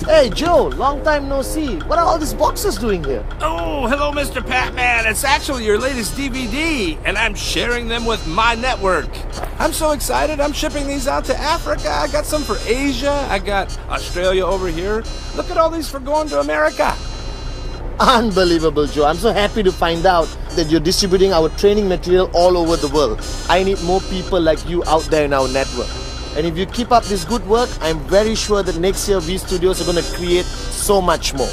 Hey Joe, long time no see. What are all these boxes doing here? Oh, hello, Mr. Patman. It's actually your latest DVD, and I'm sharing them with my network. I'm so excited. I'm shipping these out to Africa. I got some for Asia. I got Australia over here. Look at all these for going to America. Unbelievable, Joe. I'm so happy to find out that you're distributing our training material all over the world. I need more people like you out there in our network. And if you keep up this good work, I'm very sure that next year V Studios are going to create so much more.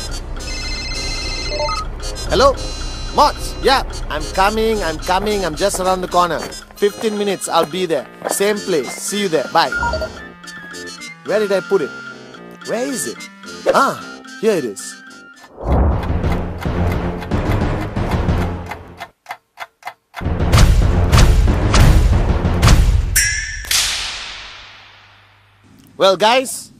Hello? Mods? Yeah, I'm coming. I'm just around the corner. 15 minutes, I'll be there. Same place. See you there. Bye. Where did I put it? Where is it? Ah, here it is. Well guys,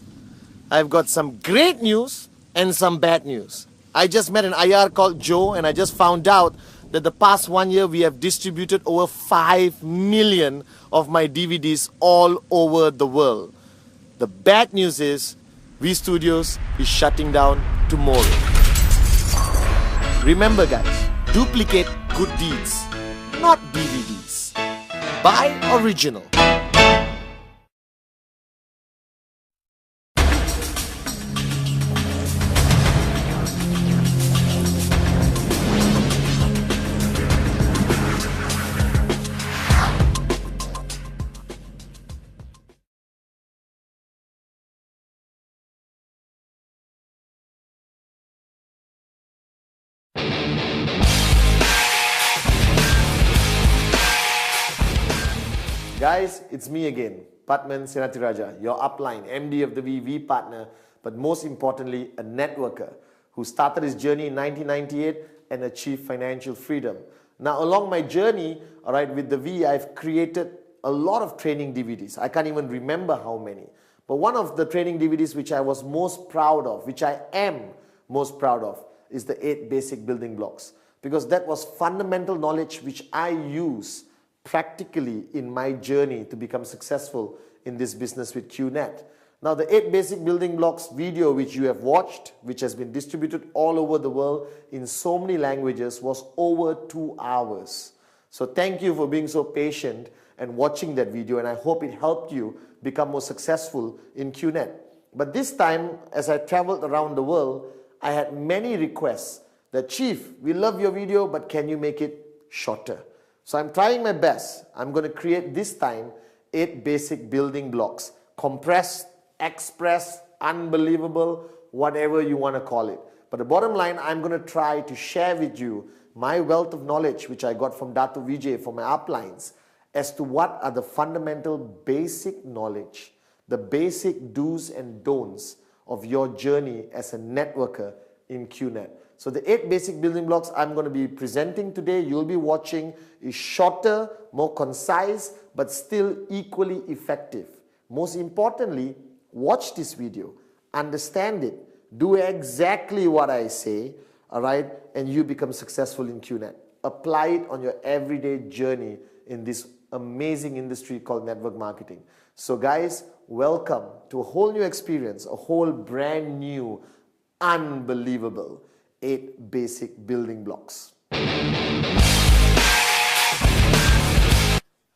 I've got some great news and some bad news. I just met an IR called Joe and I just found out that the past 1 year we have distributed over 5 million of my DVDs all over the world. The bad news is V Studios is shutting down tomorrow. Remember guys, duplicate good deeds, not DVDs. Buy original. Guys, it's me again, Patman Senatiraja, your upline, MD of the VV partner, but most importantly, a networker who started his journey in 1998 and achieved financial freedom. Now, along my journey, with the V, I've created a lot of training DVDs. I can't even remember how many. But one of the training DVDs which I was most proud of, which I am most proud of, is the 8 basic building blocks. Because that was fundamental knowledge which I use practically in my journey to become successful in this business with QNet. Now the 8 basic building blocks video which you have watched, which has been distributed all over the world in so many languages, was over 2 hours. So thank you for being so patient and watching that video, and I hope it helped you become more successful in QNet. But this time, as I traveled around the world, I had many requests that, Chief, we love your video, but can you make it shorter? So I'm trying my best. I'm going to create this time 8 basic building blocks. Compressed, express, unbelievable, whatever you want to call it. But the bottom line, I'm going to try to share with you my wealth of knowledge which I got from Dr. Vijay for my uplines as to what are the fundamental basic knowledge, the basic do's and don'ts of your journey as a networker in QNet. So the 8 basic building blocks I'm going to be presenting today, you'll be watching, is shorter, more concise, but still equally effective. Most importantly, watch this video, understand it, do exactly what I say, and you become successful in QNet. Apply it on your everyday journey in this amazing industry called network marketing. So guys, welcome to a whole new experience, a whole brand new, unbelievable 8 basic building blocks.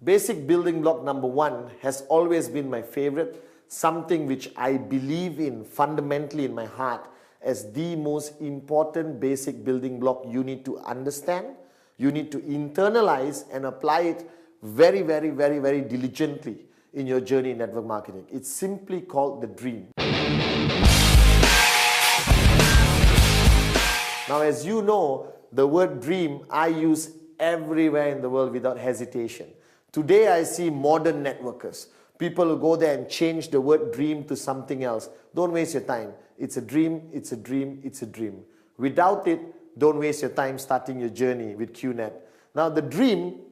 Basic building block number 1 has always been my favorite, something which I believe in fundamentally in my heart as the most important basic building block you need to understand, you need to internalize and apply it very, very, very, very diligently in your journey in network marketing. It's simply called the dream. Now, as you know, the word dream I use everywhere in the world without hesitation. Today I see modern networkers, people who go there and change the word dream to something else. Don't waste your time. It's a dream, it's a dream, it's a dream. Without it, don't waste your time starting your journey with QNet. Now the dream,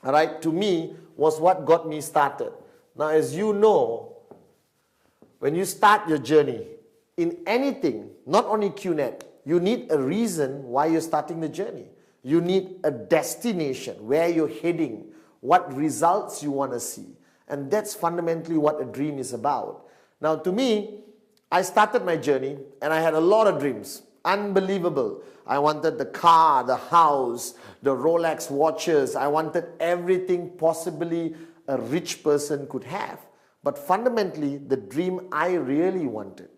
to me, was what got me started. Now as you know, when you start your journey in anything, not only QNet, you need a reason why you're starting the journey. You need a destination, where you're heading, what results you want to see. And that's fundamentally what a dream is about. Now to me, I started my journey and I had a lot of dreams. Unbelievable. I wanted the car, the house, the Rolex watches. I wanted everything possibly a rich person could have. But fundamentally, the dream I really wanted,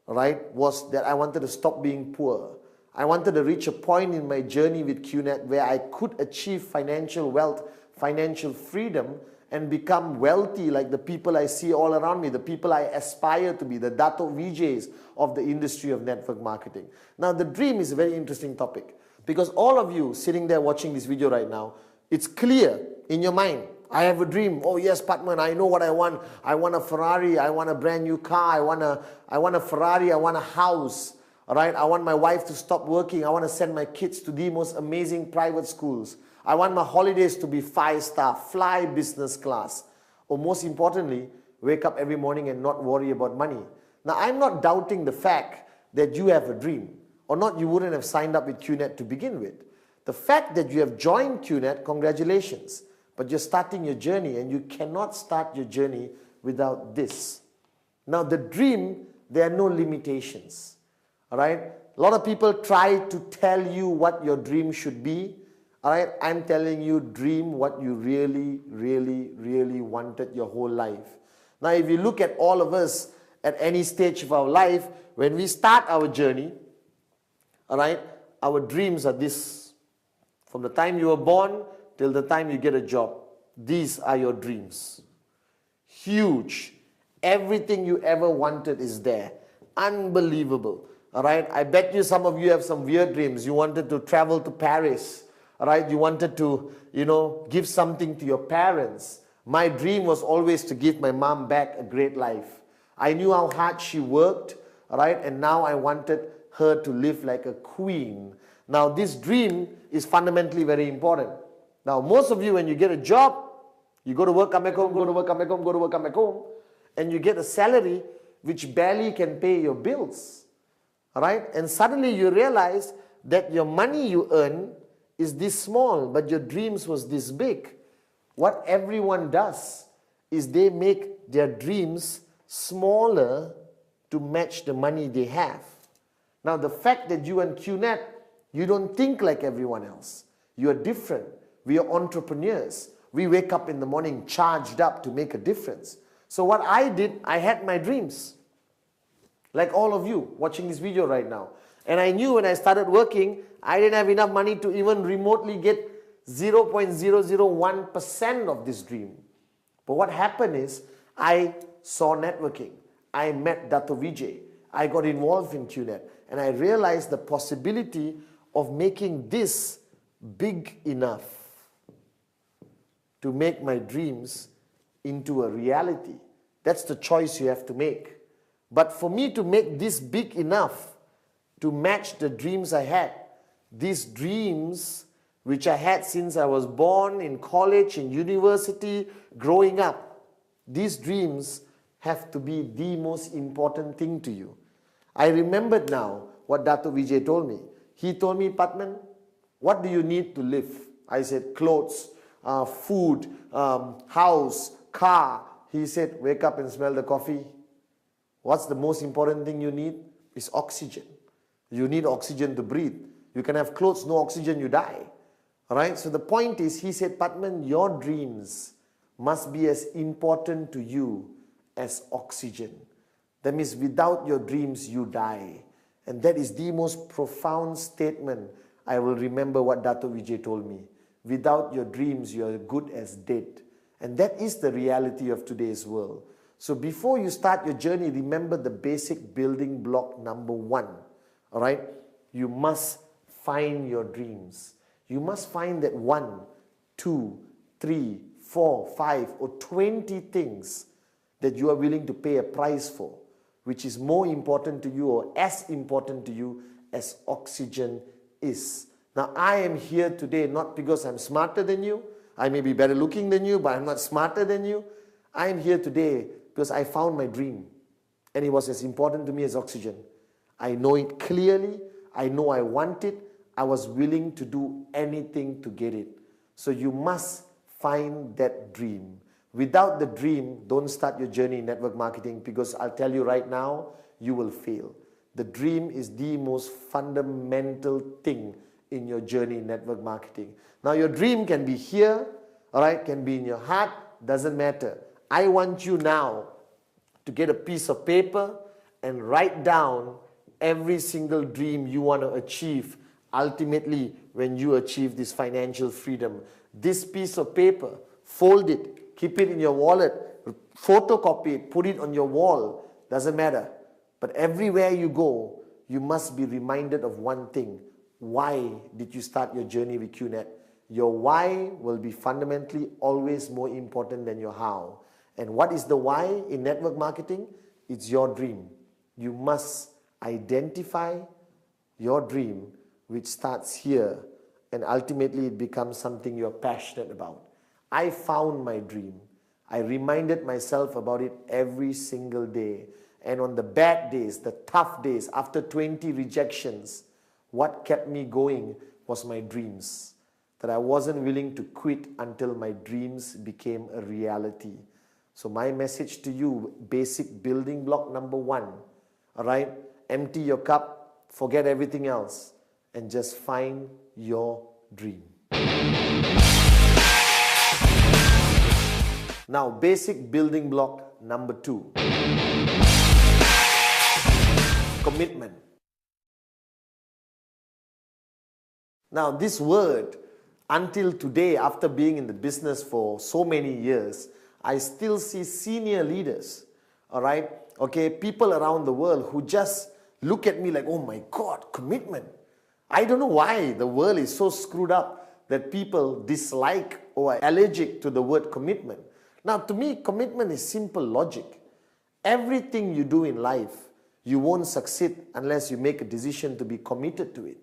right, was that I wanted to stop being poor. I wanted to reach a point in my journey with QNet where I could achieve financial wealth, financial freedom, and become wealthy like the people I see all around me, the people I aspire to be, the Dato VJs of the industry of network marketing. Now, the dream is a very interesting topic because all of you sitting there watching this video right now, it's clear in your mind. I have a dream. Oh yes, Patman, I know what I want. I want a Ferrari. I want a brand new car. I want a Ferrari. I want a house. All right. I want my wife to stop working. I want to send my kids to the most amazing private schools. I want my holidays to be 5-star, fly business class. Or most importantly, wake up every morning and not worry about money. Now, I'm not doubting the fact that you have a dream. Or not, you wouldn't have signed up with QNet to begin with. The fact that you have joined QNet, congratulations. But you're starting your journey and you cannot start your journey without this. Now, the dream, there are no limitations. All right? A lot of people try to tell you what your dream should be. All right, I'm telling you, dream what you really, really, really wanted your whole life. Now, if you look at all of us at any stage of our life, when we start our journey, all right, our dreams are this. From the time you were born till the time you get a job, these are your dreams. Huge. Everything you ever wanted is there. Unbelievable. All right, I bet you some of you have some weird dreams. You wanted to travel to Paris. All right, you wanted to, give something to your parents. My dream was always to give my mom back a great life. I knew how hard she worked, all right, and now I wanted her to live like a queen. Now, this dream is fundamentally very important. Now, most of you, when you get a job, you go to work, come back home, go to work, come back home, go to work, come back home, and you get a salary which barely can pay your bills, all right, and suddenly you realize that your money you earn is this small, but your dreams was this big. What everyone does is they make their dreams smaller to match the money they have. Now, the fact that you and QNet, you don't think like everyone else. You are different. We are entrepreneurs. We wake up in the morning charged up to make a difference. So what I did, I had my dreams. Like all of you watching this video right now. And I knew when I started working, I didn't have enough money to even remotely get 0.001% of this dream. But what happened is, I saw networking. I met Dato Vijay. I got involved in QNet. And I realized the possibility of making this big enough to make my dreams into a reality. That's the choice you have to make. But for me to make this big enough to match the dreams I had, these dreams which I had since I was born, in college, in university, growing up, these dreams have to be the most important thing to you. I remembered now what Dato Vijay told me. He told me, Patman, what do you need to live? I said, clothes, food, house, car. He said, wake up and smell the coffee. What's the most important thing you need? Is oxygen. You need oxygen to breathe. You can have clothes, no oxygen, you die. All right? So the point is, he said, Patman, your dreams must be as important to you as oxygen. That means without your dreams, you die. And that is the most profound statement I will remember what Dato Vijay told me. Without your dreams, you are good as dead. And that is the reality of today's world. So before you start your journey, remember the basic building block number 1. All right? You must find your dreams. You must find that 1, 2, 3, 4, 5, or 20 things that you are willing to pay a price for, which is more important to you or as important to you as oxygen is. Now, I am here today not because I'm smarter than you. I may be better looking than you, but I'm not smarter than you. I am here today because I found my dream, and it was as important to me as oxygen. I know it clearly. I know I want it. I was willing to do anything to get it. So you must find that dream. Without the dream, don't start your journey in network marketing, because I'll tell you right now, you will fail. The dream is the most fundamental thing in your journey in network marketing. Now your dream can be here, all right, can be in your heart, doesn't matter. I want you now to get a piece of paper and write down every single dream you want to achieve ultimately when you achieve this financial freedom. This piece of paper, fold it, keep it in your wallet, photocopy it, put it on your wall, doesn't matter. But everywhere you go, you must be reminded of one thing. Why did you start your journey with QNet? Your why will be fundamentally always more important than your how. And what is the why in network marketing? It's your dream. You must identify your dream, which starts here, and ultimately it becomes something you're passionate about. I found my dream. I reminded myself about it every single day. And on the bad days, the tough days, after 20 rejections, what kept me going was my dreams. That I wasn't willing to quit until my dreams became a reality. So my message to you, basic building block number 1, all right? Empty your cup, forget everything else, and just find your dream. Now, basic building block number 2. Commitment. Now, this word, until today, after being in the business for so many years, I still see senior leaders, all right, okay, people around the world who just look at me like, oh my God, commitment. I don't know why the world is so screwed up that people dislike or are allergic to the word commitment. Now, to me, commitment is simple logic. Everything you do in life, you won't succeed unless you make a decision to be committed to it.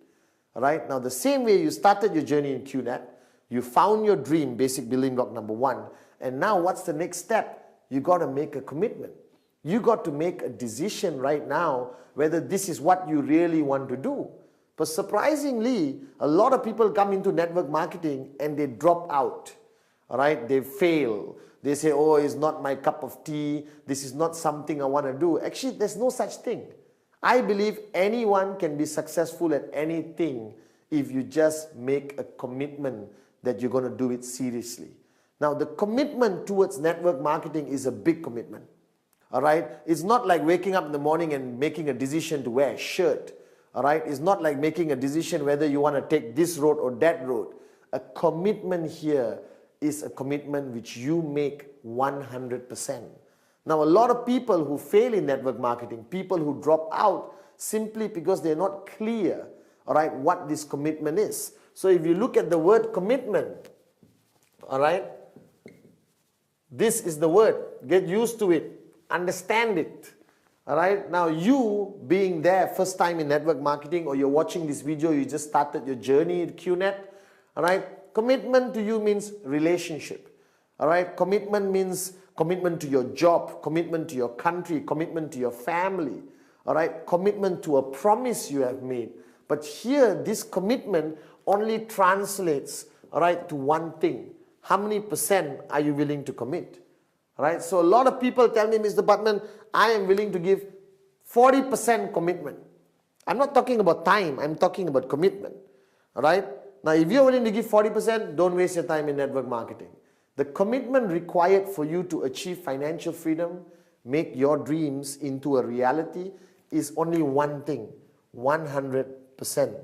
All right? Now, the same way you started your journey in QNet, you found your dream, basic building block number 1, and now what's the next step? You got to make a commitment. You got to make a decision right now whether this is what you really want to do. But surprisingly, a lot of people come into network marketing and they drop out. All right? They fail. They say, oh, it's not my cup of tea. This is not something I want to do. Actually, there's no such thing. I believe anyone can be successful at anything if you just make a commitment that you're going to do it seriously. Now, the commitment towards network marketing is a big commitment. All right? It's not like waking up in the morning and making a decision to wear a shirt. All right? It's not like making a decision whether you want to take this road or that road. A commitment here is a commitment which you make 100%. Now, a lot of people who fail in network marketing, people who drop out simply because they're not clear, all right, what this commitment is. So if you look at the word commitment, all right, this is the word. Get used to it. Understand it. All right. Now, you being there first time in network marketing, or you're watching this video, you just started your journey at QNet, all right, commitment to you means relationship. All right. Commitment means commitment to your job, commitment to your country, commitment to your family. All right. Commitment to a promise you have made. But here, this commitment only translates, all right, to one thing. How many percent are you willing to commit? All right. So a lot of people tell me, Mr. Butman, I am willing to give 40% commitment. I'm not talking about time. I'm talking about commitment. All right. Now, if you're willing to give 40%, don't waste your time in network marketing. The commitment required for you to achieve financial freedom, make your dreams into a reality, is only one thing, 100%.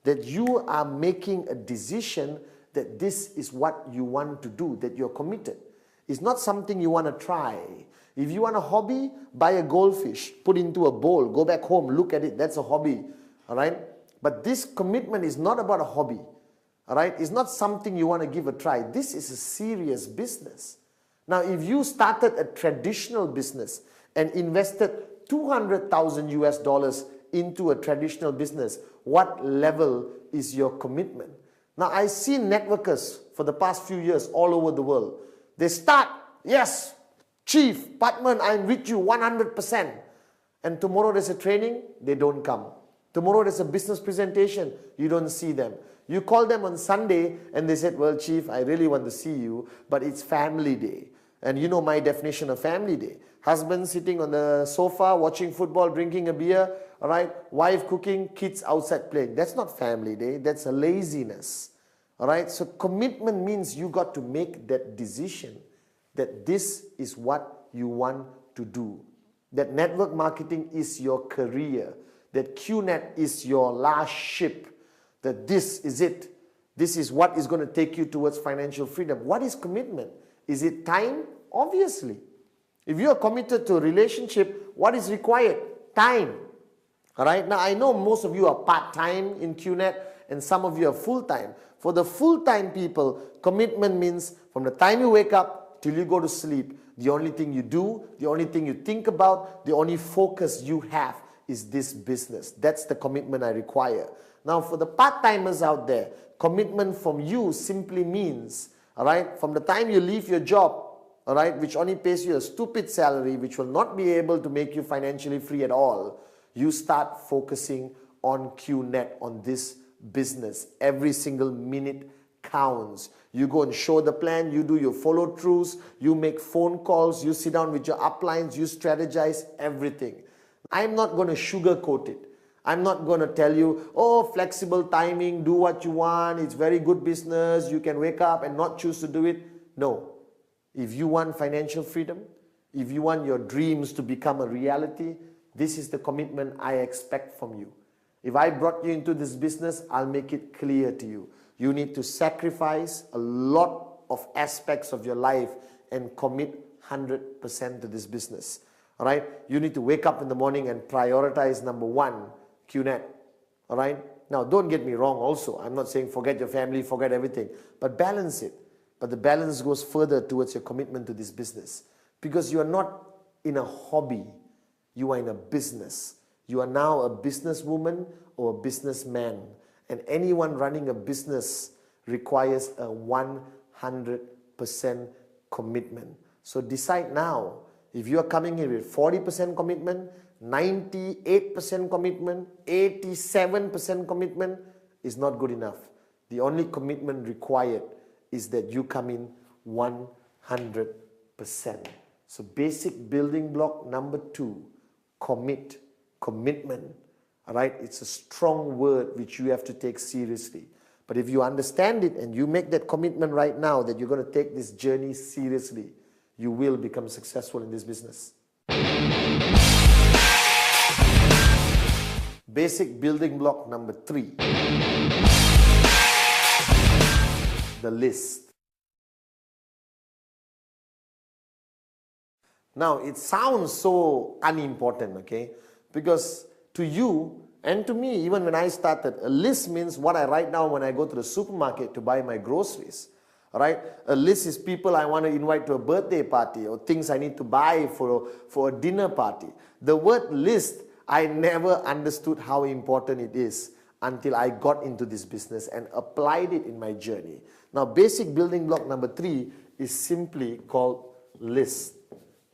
That you are making a decision that this is what you want to do, that you're committed. It's not something you want to try. If you want a hobby, buy a goldfish, put into a bowl, go back home, look at it, that's a hobby. All right? But this commitment is not about a hobby. All right? It's not something you want to give a try. This is a serious business. Now, if you started a traditional business and invested 200,000 US dollars into a traditional business, what level is your commitment? Now, I've seen networkers for the past few years all over the world. They start, yes, Chief, Patman, I'm with you 100%. And tomorrow there's a training, they don't come. Tomorrow there's a business presentation, you don't see them. You call them on Sunday and they said, well, Chief, I really want to see you, but it's family day. And you know my definition of family day. Husband sitting on the sofa, watching football, drinking a beer, all right? Wife cooking, kids outside playing. That's not family day, that's a laziness. All right, so commitment means you got to make that decision that this is what you want to do. That network marketing is your career. That QNet is your last ship. That this is it. This is what is going to take you towards financial freedom. What is commitment? Is it time? Obviously. If you are committed to a relationship, what is required? Time. All right, now I know most of you are part-time in QNet and some of you are full-time. For the full-time people, commitment means from the time you wake up till you go to sleep, the only thing you do, the only thing you think about, the only focus you have is this business. That's the commitment I require. Now for the part-timers out there, commitment from you simply means, all right, from the time you leave your job, all right, which only pays you a stupid salary, which will not be able to make you financially free at all, you start focusing on QNet, on this business. Every single minute counts. You go and show the plan, you do your follow-throughs, you make phone calls, you sit down with your uplines, you strategize everything. I'm not going to sugarcoat it. I'm not going to tell you, oh, flexible timing, do what you want, it's very good business, you can wake up and not choose to do it. No. If you want financial freedom, if you want your dreams to become a reality, this is the commitment I expect from you. If I brought you into this business, I'll make it clear to you. You need to sacrifice a lot of aspects of your life and commit 100% to this business. All right? You need to wake up in the morning and prioritize number one, QNet. All right? Now, don't get me wrong also. I'm not saying forget your family, forget everything. But balance it. But the balance goes further towards your commitment to this business. Because you are not in a hobby. You are in a business. You are now a businesswoman or a businessman. And anyone running a business requires a 100% commitment. So decide now. If you are coming in with 40% commitment, 98% commitment, 87% commitment is not good enough. The only commitment required is that you come in 100%. So basic building block number 2, commitment. All right, it's a strong word which you have to take seriously. But if you understand it and you make that commitment right now that you're going to take this journey seriously, you will become successful in this business. Basic building block number 3, the list. Now, it sounds so unimportant, okay? Because to you and to me, even when I started, a list means what I write down when I go to the supermarket to buy my groceries. All right? A list is people I want to invite to a birthday party or things I need to buy for a dinner party. The word list, I never understood how important it is until I got into this business and applied it in my journey. Now, basic building block number 3 is simply called list.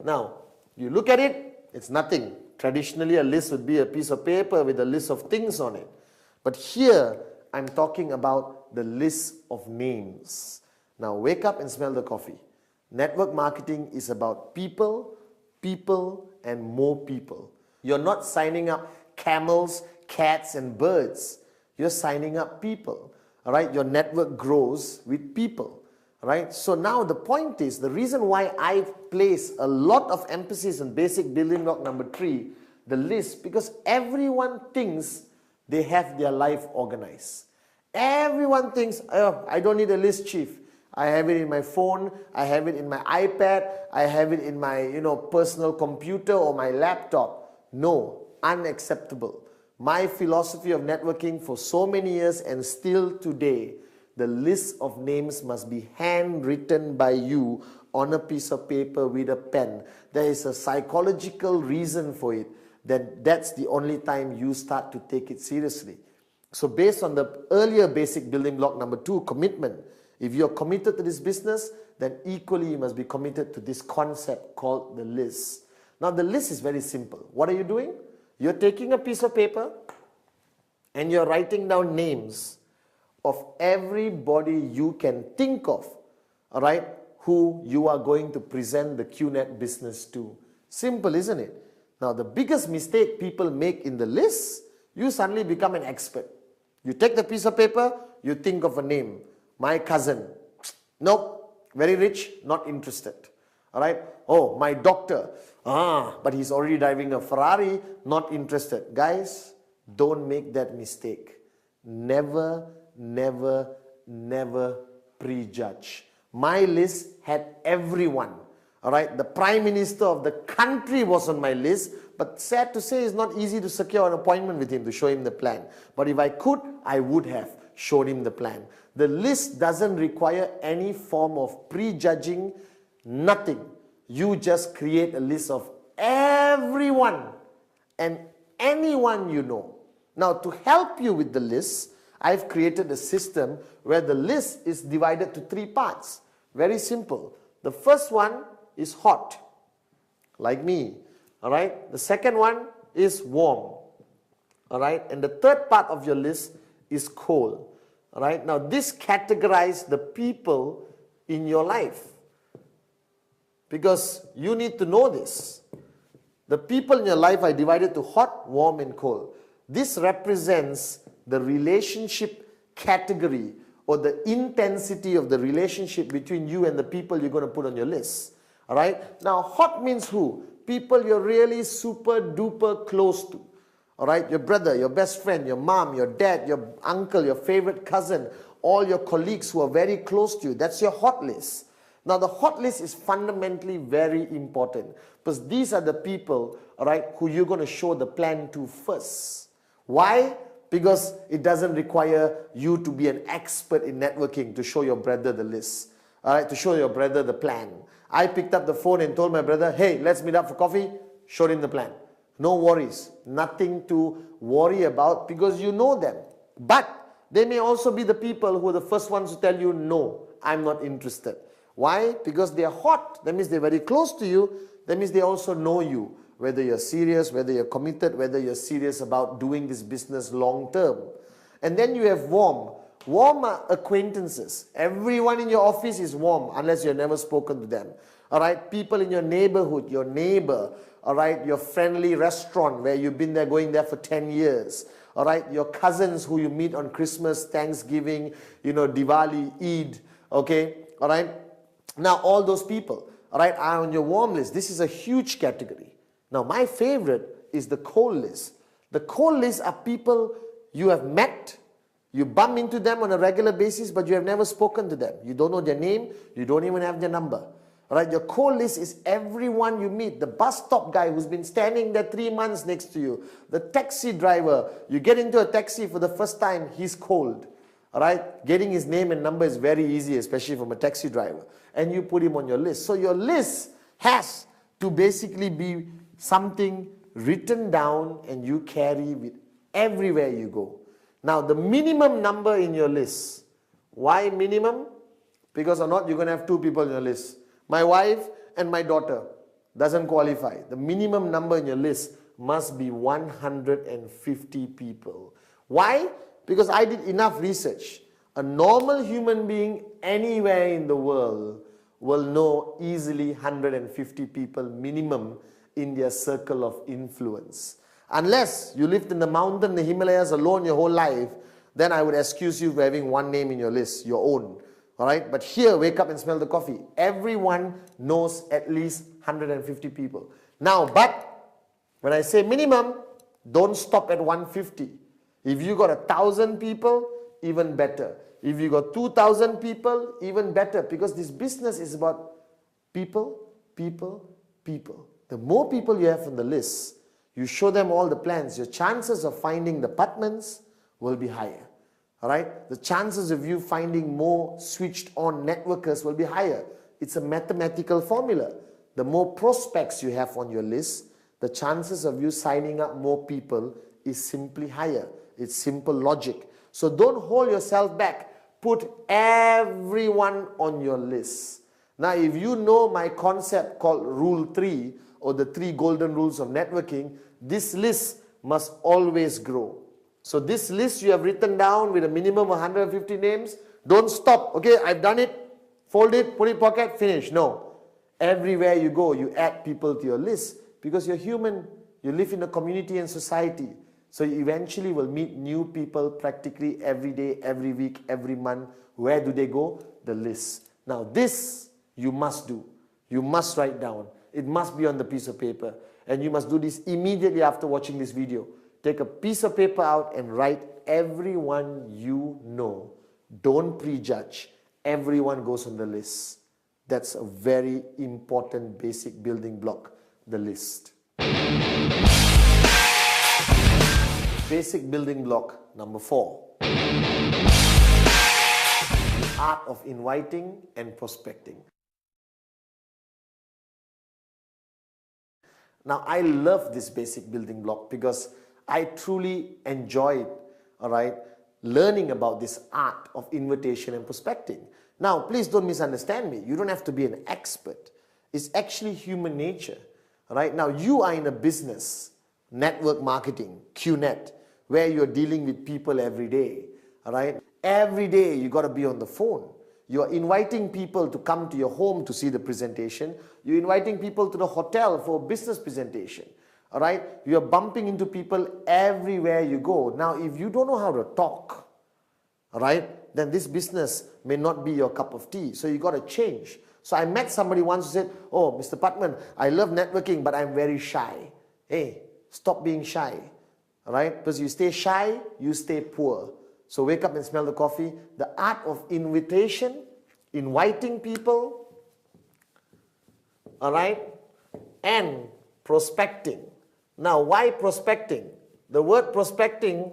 Now, you look at it, it's nothing. Traditionally, a list would be a piece of paper with a list of things on it. But here, I'm talking about the list of names. Now, wake up and smell the coffee. Network marketing is about people, and more people. You're not signing up camels, cats, and birds. You're signing up people. All right? Your network grows with people. All right? So now the point is, the reason why I place a lot of emphasis on basic building block number 3, the list, because everyone thinks they have their life organized. Everyone thinks, oh, I don't need a list, chief. I have it in my phone, I have it in my iPad, I have it in my personal computer or my laptop. No, unacceptable. My philosophy of networking for so many years and still today, the list of names must be handwritten by you on a piece of paper with a pen. There is a psychological reason for it. That's the only time you start to take it seriously. So based on the earlier basic building block number 2, commitment, if you're committed to this business, then equally you must be committed to this concept called the list. Now the list is very simple. What are you doing? You're taking a piece of paper and you're writing down names of everybody you can think of, all right, who you are going to present the QNet business to. Simple, isn't it? Now, the biggest mistake people make in the list, you suddenly become an expert. You take the piece of paper, you think of a name. My cousin. Nope. Very rich, not interested. All right. Oh, my doctor. But he's already driving a Ferrari, not interested. Guys, don't make that mistake. Never, never, never prejudge. My list had everyone. All right. The Prime Minister of the country was on my list. But sad to say, it's not easy to secure an appointment with him to show him the plan. But if I could, I would have showed him the plan. The list doesn't require any form of prejudging, nothing. You just create a list of everyone and anyone you know. Now, to help you with the list, I've created a system where the list is divided to 3 parts. Very simple. The first one is hot, like me. All right. The second one is warm. All right. And the third part of your list is cold. All right. Now, this categorizes the people in your life, because you need to know this. The people in your life are divided to hot, warm, and cold. This represents the relationship category or the intensity of the relationship between you and the people you're going to put on your list. All right. Now, hot means who? People you're really super duper close to. All right. Your brother, your best friend, your mom, your dad, your uncle, your favorite cousin, all your colleagues who are very close to you. That's your hot list. Now, the hot list is fundamentally very important, because these are the people, all right, who you're going to show the plan to first. Why? Because it doesn't require you to be an expert in networking to show your brother the list, all right, to show your brother the plan. I picked up the phone and told my brother, hey, let's meet up for coffee. Showed him the plan. No worries. Nothing to worry about, because you know them. But they may also be the people who are the first ones to tell you, no, I'm not interested. Why? Because they are hot. That means they're very close to you. That means they also know you, whether you're serious, whether you're committed, whether you're serious about doing this business long term. And then you have warm. Warm are acquaintances. Everyone in your office is warm unless you've never spoken to them. All right, people in your neighborhood, your neighbor, all right, your friendly restaurant where you've been there, going there for 10 years. All right, your cousins who you meet on Christmas, Thanksgiving, Diwali, Eid, okay, all right. Now, all those people, all right, are on your warm list. This is a huge category. Now, my favorite is the cold list. The cold list are people you have met, you bump into them on a regular basis, but you have never spoken to them. You don't know their name, you don't even have their number. All right, your cold list is everyone you meet. The bus stop guy who's been standing there 3 months next to you. The taxi driver, you get into a taxi for the first time, he's cold. All right, getting his name and number is very easy, especially from a taxi driver. And you put him on your list. So your list has to basically be something written down and you carry with everywhere you go. Now, the minimum number in your list. Why minimum? Because or not, you're going to have 2 people in your list. My wife and my daughter doesn't qualify. The minimum number in your list must be 150 people. Why? Because I did enough research. A normal human being anywhere in the world will know easily 150 people minimum in their circle of influence. Unless you lived in the mountain, the Himalayas alone your whole life, then I would excuse you for having one name in your list, your own. All right, but here, wake up and smell the coffee. Everyone knows at least 150 people. Now, but when I say minimum, don't stop at 150. If you got 1,000 people, even better. If you got 2,000 people, even better, because this business is about people, people, people. The more people you have on the list, you show them all the plans, your chances of finding the apartments will be higher. All right? The chances of you finding more switched on networkers will be higher. It's a mathematical formula. The more prospects you have on your list, the chances of you signing up more people is simply higher. It's simple logic. So don't hold yourself back. Put everyone on your list. Now, if you know my concept called Rule 3 or the 3 golden rules of networking, this list must always grow. So this list you have written down with a minimum of 150 names. Don't stop. Okay, I've done it. fold it, put it in pocket, finish. No. Everywhere you go, you add people to your list because you're human. You live in a community and society. So you eventually will meet new people practically every day, every week, every month. Where do they go? The list. Now this you must do. You must write down. It must be on the piece of paper. And you must do this immediately after watching this video. Take a piece of paper out and write everyone you know. Don't prejudge. Everyone goes on the list. That's a very important basic building block, the list. Basic building block number 4. The art of inviting and prospecting. Now, I love this basic building block because I truly enjoyed, learning about this art of invitation and prospecting. Now, please don't misunderstand me. You don't have to be an expert. It's actually human nature. Now, you are in a business, network marketing, QNet, where you're dealing with people every day. Every day you got to be on the phone. You're inviting people to come to your home to see the presentation. You're inviting people to the hotel for a business presentation. You're bumping into people everywhere you go. Now, if you don't know how to talk, then this business may not be your cup of tea. So you got to change. So I met somebody once who said, "Oh, Mr. Patman, I love networking, but I'm very shy." Hey, stop being shy. Because you stay shy, you stay poor. So wake up and smell the coffee. The art of invitation, inviting people, and prospecting. Now, why prospecting? The word prospecting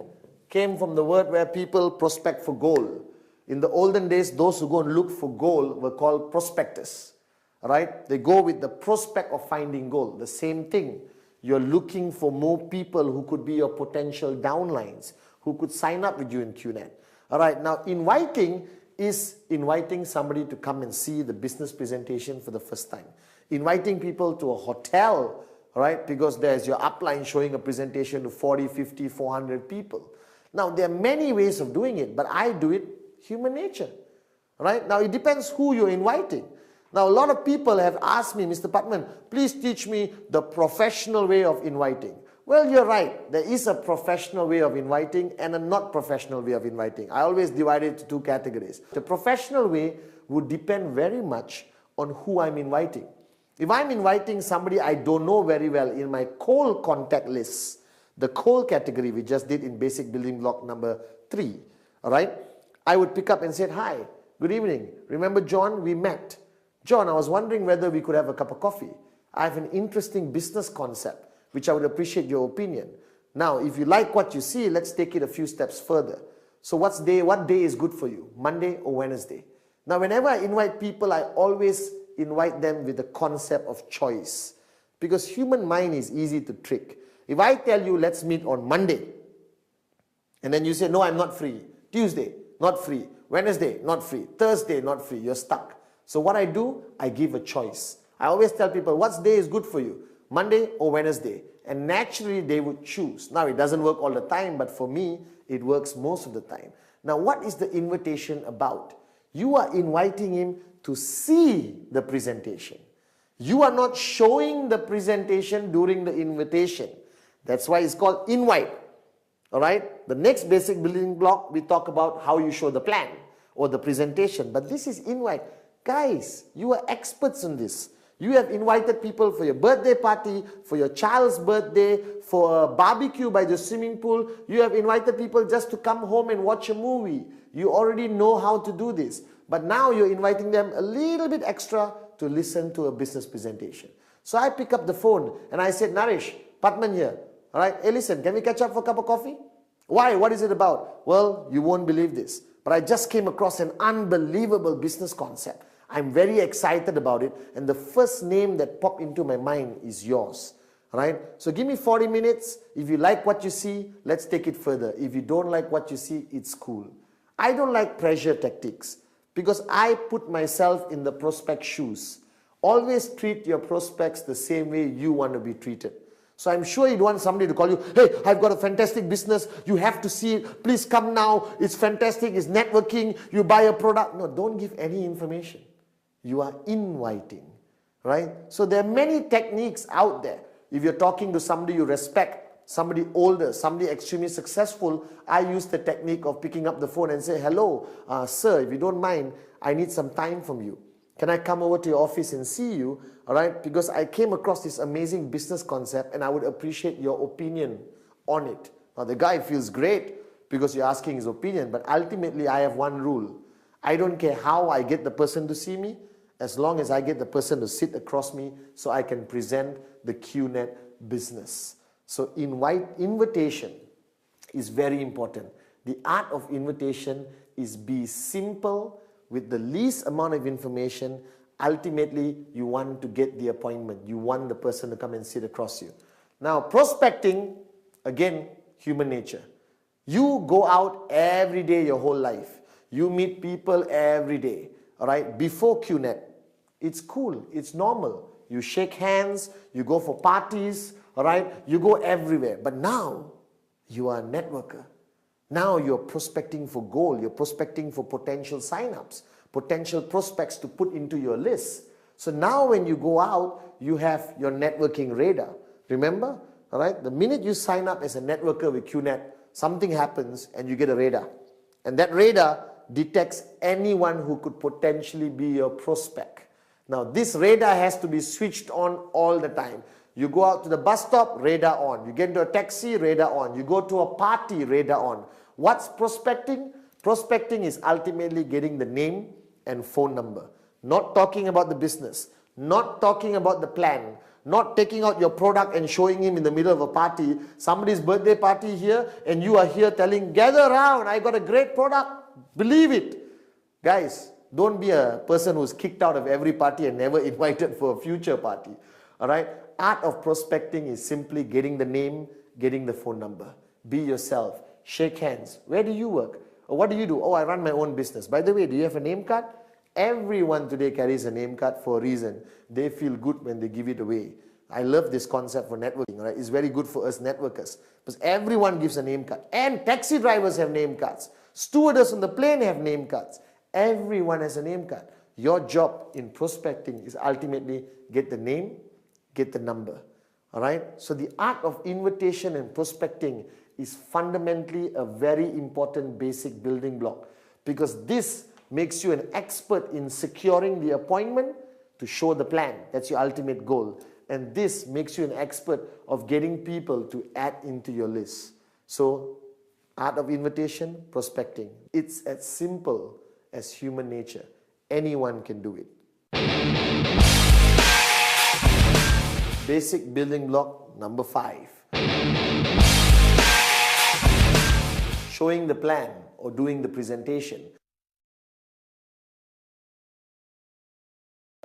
came from the word where people prospect for gold. In the olden days, those who go and look for gold were called prospectors. They go with the prospect of finding gold. The same thing. You're looking for more people who could be your potential downlines, who could sign up with you in QNet. Now inviting is inviting somebody to come and see the business presentation for the first time. Inviting people to a hotel, because there's your upline showing a presentation to 40, 50, 400 people. Now there are many ways of doing it, but I do it human nature. Now it depends who you're inviting. Now, a lot of people have asked me, "Mr. Patman, please teach me the professional way of inviting." Well, you're right. There is a professional way of inviting and a not professional way of inviting. I always divide it into 2 categories. The professional way would depend very much on who I'm inviting. If I'm inviting somebody I don't know very well in my cold contact list, the cold category we just did in basic building block number 3, I would pick up and say, "Hi, good evening. Remember John? We met. John, I was wondering whether we could have a cup of coffee. I have an interesting business concept, which I would appreciate your opinion. Now, if you like what you see, let's take it a few steps further. So what day is good for you? Monday or Wednesday?" Now, whenever I invite people, I always invite them with the concept of choice. Because human mind is easy to trick. If I tell you, let's meet on Monday, and then you say, "No, I'm not free." Tuesday, not free. Wednesday, not free. Thursday, not free. You're stuck. So what I do, I give a choice. I always tell people, what day is good for you? Monday or Wednesday? And naturally, they would choose. Now, it doesn't work all the time, but for me, it works most of the time. Now, what is the invitation about? You are inviting him to see the presentation. You are not showing the presentation during the invitation. That's why it's called invite. The next basic building block, we talk about how you show the plan or the presentation. But this is invite. Guys, you are experts in this. You have invited people for your birthday party, for your child's birthday, for a barbecue by the swimming pool. You have invited people just to come home and watch a movie. You already know how to do this. But now you're inviting them a little bit extra to listen to a business presentation. So I pick up the phone and I said, "Naresh, Patman here. Hey, listen, can we catch up for a cup of coffee?" "Why? What is it about?" "Well, you won't believe this, but I just came across an unbelievable business concept. I'm very excited about it, and the first name that popped into my mind is yours. So give me 40 minutes. If you like what you see, let's take it further. If you don't like what you see, it's cool." I don't like pressure tactics because I put myself in the prospect shoes. Always treat your prospects the same way you want to be treated. So I'm sure you'd want somebody to call you, "Hey, I've got a fantastic business. You have to see it. Please come now. It's fantastic. It's networking. You buy a product." No, don't give any information. You are inviting, right? So there are many techniques out there. If you're talking to somebody you respect, somebody older, somebody extremely successful, I use the technique of picking up the phone and say, hello, sir, if you don't mind, I need some time from you. Can I come over to your office and see you? All right, because I came across this amazing business concept and I would appreciate your opinion on it. Now the guy feels great because you're asking his opinion, but ultimately I have one rule. I don't care how I get the person to see me, as long as I get the person to sit across me so I can present the QNet business. So invitation is very important. The art of invitation is be simple with the least amount of information. Ultimately, you want to get the appointment. You want the person to come and sit across you. Now, prospecting, again, human nature. You go out every day your whole life. You meet people every day. All right, before QNet, it's cool, it's normal. You shake hands, you go for parties, all right, you go everywhere. But now, you are a networker. Now you're prospecting for goal, you're prospecting for potential signups, potential prospects to put into your list. So now when you go out, you have your networking radar. Remember, all right, the minute you sign up as a networker with QNet, something happens and you get a radar. And that radar detects anyone who could potentially be your prospect. Now this radar has to be switched on all the time. You go out to the bus stop, radar on. You get into a taxi, radar on. You go to a party, radar on. What's prospecting? Prospecting is ultimately getting the name and phone number. Not talking about the business. Not talking about the plan. Not taking out your product and showing him in the middle of a party. Somebody's birthday party here and you are here telling, gather around, I got a great product. Believe it. Guys, don't be a person who's kicked out of every party and never invited for a future party. All right? Art of prospecting is simply getting the name, getting the phone number. Be yourself. Shake hands. Where do you work? Or what do you do? Oh, I run my own business. By the way, do you have a name card? Everyone today carries a name card for a reason. They feel good when they give it away. I love this concept for networking. Right? It's very good for us networkers. Because everyone gives a name card. And taxi drivers have name cards. Stewardess on the plane have name cards. Everyone has a name card. Your job in prospecting is ultimately get the name, get the number. All right? So the art of invitation and prospecting is fundamentally a very important basic building block, because this makes you an expert in securing the appointment to show the plan. That's your ultimate goal. And this makes you an expert of getting people to add into your list. So art of invitation, prospecting. It's as simple as human nature. Anyone can do it. Basic building block number 5. Showing the plan or doing the presentation.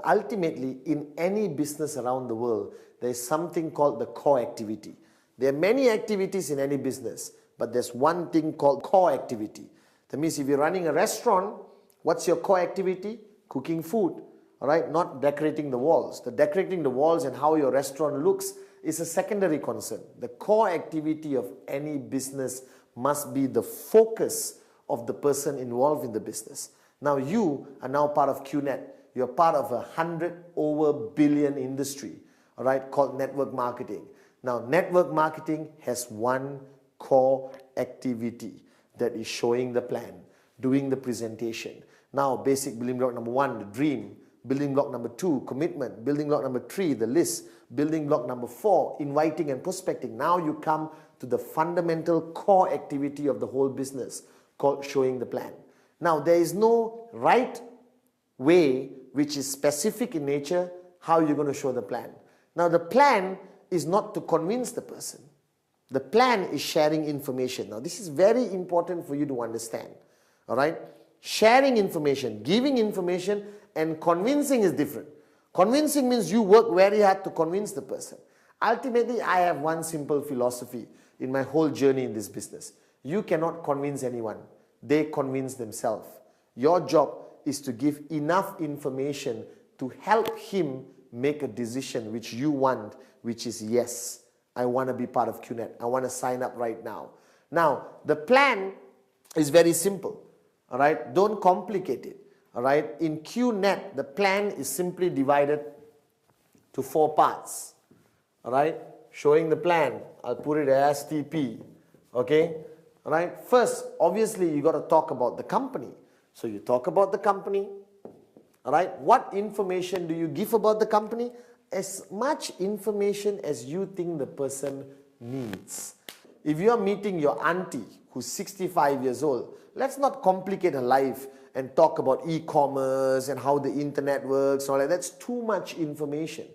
Ultimately, in any business around the world, there is something called the core activity. There are many activities in any business, but there's one thing called core activity. That means if you're running a restaurant, what's your core activity? Cooking food, all right? Not decorating the walls. The decorating the walls and how your restaurant looks is a secondary concern. The core activity of any business must be the focus of the person involved in the business. Now you are now part of QNet. You're part of a 100 billion industry, all right, called network marketing. Now, network marketing has one core activity, that is showing the plan, doing the presentation. Now, basic building block number 1, the dream. Building block number 2, commitment. Building block number 3, the list. Building block number 4, inviting and prospecting. Now you come to the fundamental core activity of the whole business, called showing the plan. Now, there is no right way which is specific in nature how you're going to show the plan. Now, the plan is not to convince the person. The plan is sharing information. Now, this is very important for you to understand. All right? Sharing information, giving information, and convincing is different. Convincing means you work very hard to convince the person. Ultimately, I have one simple philosophy in my whole journey in this business. You cannot convince anyone. They convince themselves. Your job is to give enough information to help him make a decision which you want, which is yes, I want to be part of QNet. I want to sign up right now. Now, the plan is very simple. All right? Don't complicate it. All right, in QNet, the plan is simply divided to 4 parts. All right, showing the plan, I'll put it as TP. Okay, all right. First, obviously, you got to talk about the company. So you talk about the company. All right, what information do you give about the company? As much information as you think the person needs. If you are meeting your auntie who's 65 years old, let's not complicate her life and talk about e-commerce and how the internet works and all that. That's too much information.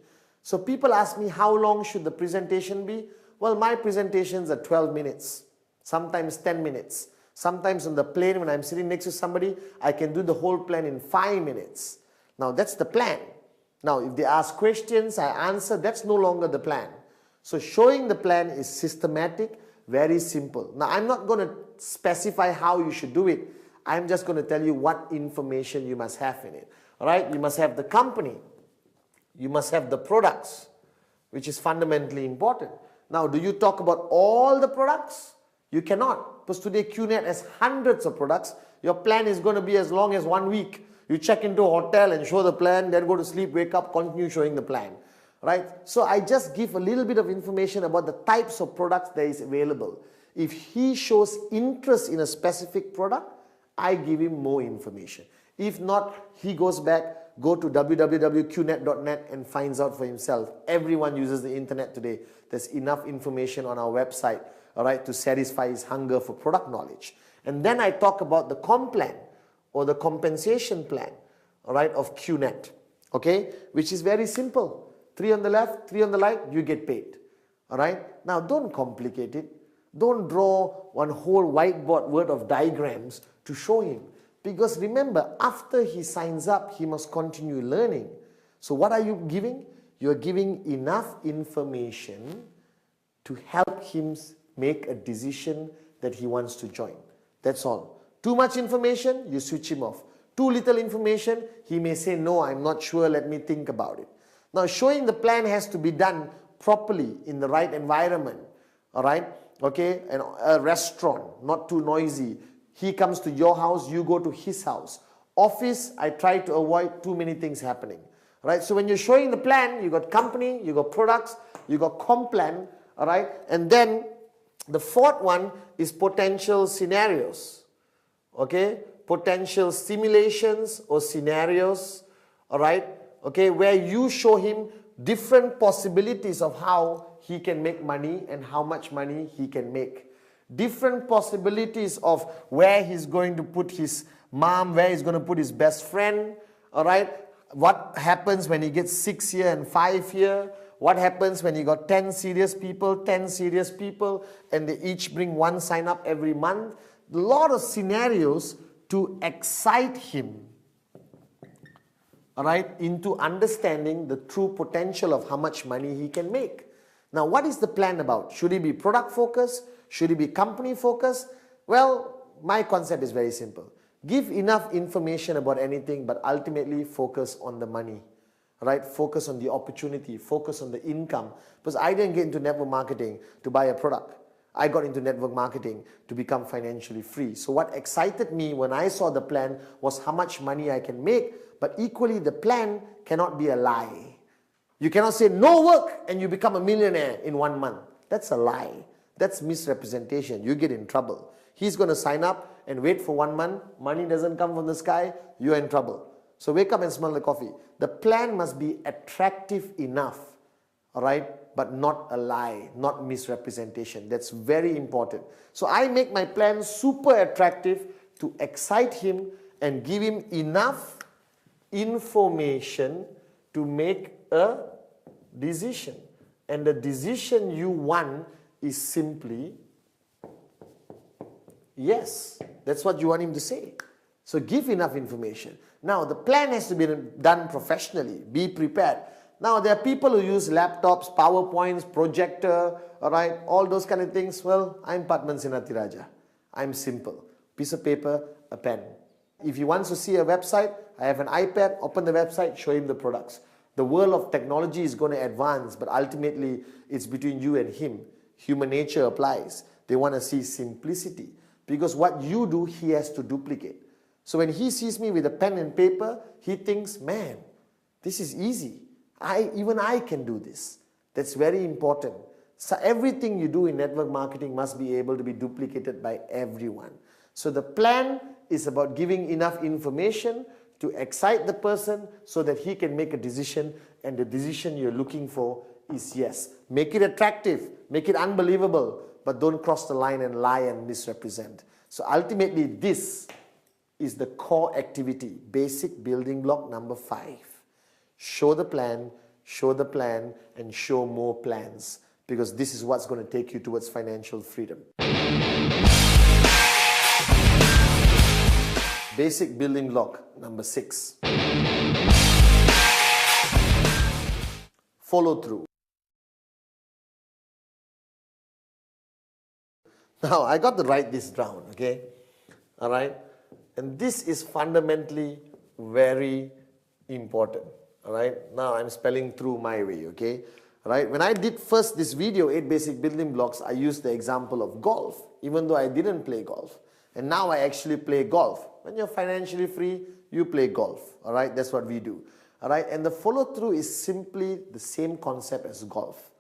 So people ask me, how long should the presentation be? Well, my presentations are 12 minutes, sometimes 10 minutes. Sometimes on the plane when I'm sitting next to somebody, I can do the whole plan in 5 minutes. Now that's the plan. Now if they ask questions, I answer, that's no longer the plan. So showing the plan is systematic, very simple. Now I'm not going to specify how you should do it. I'm just going to tell you what information you must have in it. All right, you must have the company. You must have the products, which is fundamentally important. Now, do you talk about all the products? You cannot, because today QNet has hundreds of products. Your plan is going to be as long as 1 week. You check into a hotel and show the plan, then go to sleep, wake up, continue showing the plan. Right? So I just give a little bit of information about the types of products that is available. If he shows interest in a specific product, I give him more information. If not, he goes back, go to www.qnet.net and finds out for himself. Everyone uses the internet today. There's enough information on our website, all right, to satisfy his hunger for product knowledge. And then I talk about the comp plan or the compensation plan, all right, of QNet, okay, which is very simple. 3 on the left, 3 on the right, you get paid. All right? Now, don't complicate it. Don't draw one whole whiteboard worth of diagrams to show him. Because remember, after he signs up, he must continue learning. So what are you giving? You're giving enough information to help him make a decision that he wants to join. That's all. Too much information, you switch him off. Too little information, he may say, no, I'm not sure, let me think about it. Now, showing the plan has to be done properly in the right environment, all right? Okay, and a restaurant, not too noisy. He comes to your house, you go to his house. Office, I try to avoid too many things happening, all right? So when you're showing the plan, you got company, you got products, you got comp plan, all right? And then the 4th one is potential scenarios, okay? Potential simulations or scenarios, all right? Okay, where you show him different possibilities of how he can make money and how much money he can make. Different possibilities of where he's going to put his mom, where he's going to put his best friend, all right? What happens when he gets 6 here and 5 here? What happens when you got 10 serious people, and they each bring 1 sign up every month? A lot of scenarios to excite him, all right, into understanding the true potential of how much money he can make. Now, what is the plan about? Should it be product focused? Should it be company focused? Well, my concept is very simple. Give enough information about anything, but ultimately focus on the money, right? Focus on the opportunity, focus on the income. Because I didn't get into network marketing to buy a product. I got into network marketing to become financially free. So what excited me when I saw the plan was how much money I can make. But equally, the plan cannot be a lie. You cannot say no work and you become a millionaire in 1 month. That's a lie. That's misrepresentation. You get in trouble. He's going to sign up and wait for 1 month. Money doesn't come from the sky. You're in trouble. So wake up and smell the coffee. The plan must be attractive enough, all right, but not a lie, not misrepresentation. That's very important. So I make my plan super attractive to excite him and give him enough information to make a decision. And the decision you want is simply yes. That's what you want him to say. So give enough information. Now the plan has to be done professionally. Be prepared. Now there are people who use laptops, PowerPoints, projector, all right, all those kind of things. Well, I'm Padman Sinatiraja. I'm simple. Piece of paper, a pen. If he wants to see a website, I have an iPad, open the website, show him the products. The world of technology is going to advance, but ultimately it's between you and him. Human nature applies. They want to see simplicity. Because what you do, he has to duplicate. So when he sees me with a pen and paper, he thinks, man, this is easy. Even I can do this. That's very important. So everything you do in network marketing must be able to be duplicated by everyone. So the plan is about giving enough information to excite the person so that he can make a decision, and the decision you're looking for is yes. Make it attractive, make it unbelievable, but don't cross the line and lie and misrepresent. So ultimately this is the core activity, basic building block number 5. Show the plan, and show more plans, because this is what's going to take you towards financial freedom. Basic building block number 6. Follow through. Now, I got to write this down, okay? All right? And this is fundamentally very important. All right? Now, I'm spelling through my way, okay? All right? When I did first this video, 8 basic building blocks, I used the example of golf, even though I didn't play golf. And now I actually play golf. When you're financially free, you play golf. All right? That's what we do. All right? And the follow through is simply the same concept as golf.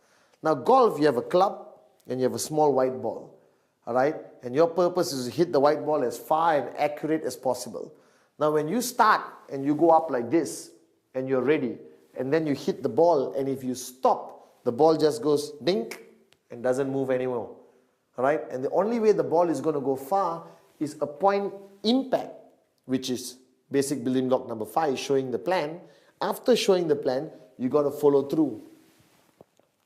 Now, golf, you have a club and you have a small white ball. All right? And your purpose is to hit the white ball as far and accurate as possible. Now, when you start and you go up like this and you're ready, and then you hit the ball, and if you stop, the ball just goes dink and doesn't move anymore. All right? And the only way the ball is going to go far is a point impact, which is basic building block number 5, showing the plan. After showing the plan, you got to follow through.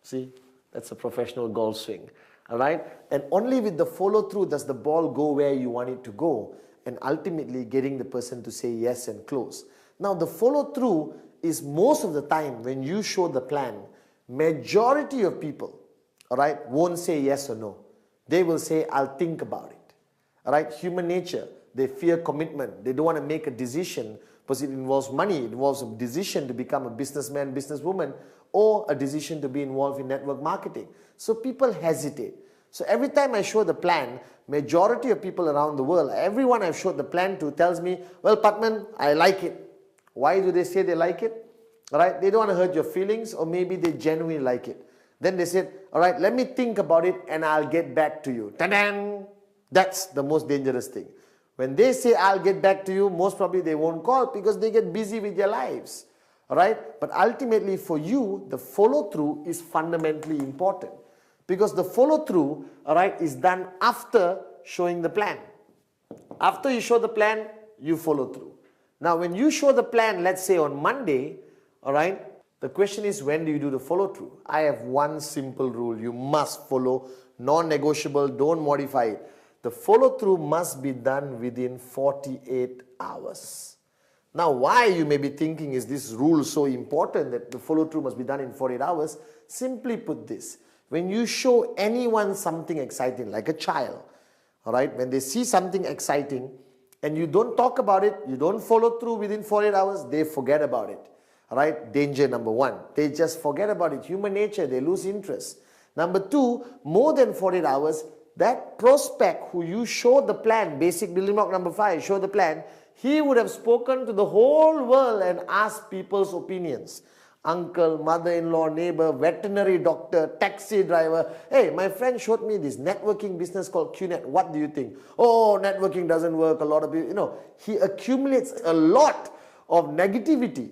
See, that's a professional golf swing. All right? And only with the follow through does the ball go where you want it to go, and ultimately getting the person to say yes and close. Now, the follow through is most of the time when you show the plan, majority of people, all right, won't say yes or no. They will say, I'll think about it. All right? Human nature, they fear commitment. They don't want to make a decision because it involves money. It involves a decision to become a businessman, businesswoman, or a decision to be involved in network marketing. So people hesitate. So every time I show the plan, majority of people around the world, everyone I've showed the plan to tells me, well, Patman, I like it. Why do they say they like it? All right, they don't want to hurt your feelings, or maybe they genuinely like it. Then they said, all right, let me think about it and I'll get back to you. Ta-da! That's the most dangerous thing. When they say I'll get back to you, most probably they won't call because they get busy with their lives. All right? But ultimately for you, the follow through is fundamentally important, because the follow through, all right, is done after showing the plan. After you show the plan, you follow through. Now, when you show the plan, let's say on Monday, all right, the question is, when do you do the follow through? I have one simple rule. You must follow, non-negotiable, don't modify it. The follow through must be done within 48 hours. Now, why, you may be thinking, is this rule so important that the follow through must be done in 48 hours? Simply put this, when you show anyone something exciting, like a child, all right, when they see something exciting and you don't talk about it, you don't follow through within 48 hours, they forget about it. All right, danger number 1. They just forget about it. Human nature, they lose interest. Number 2, more than 48 hours, that prospect who you showed the plan, basic building block number 5, show the plan, he would have spoken to the whole world and asked people's opinions. Uncle, mother-in-law, neighbor, veterinary doctor, taxi driver. Hey, my friend showed me this networking business called QNet. What do you think? Oh, networking doesn't work. A lot of people, you know, he accumulates a lot of negativity.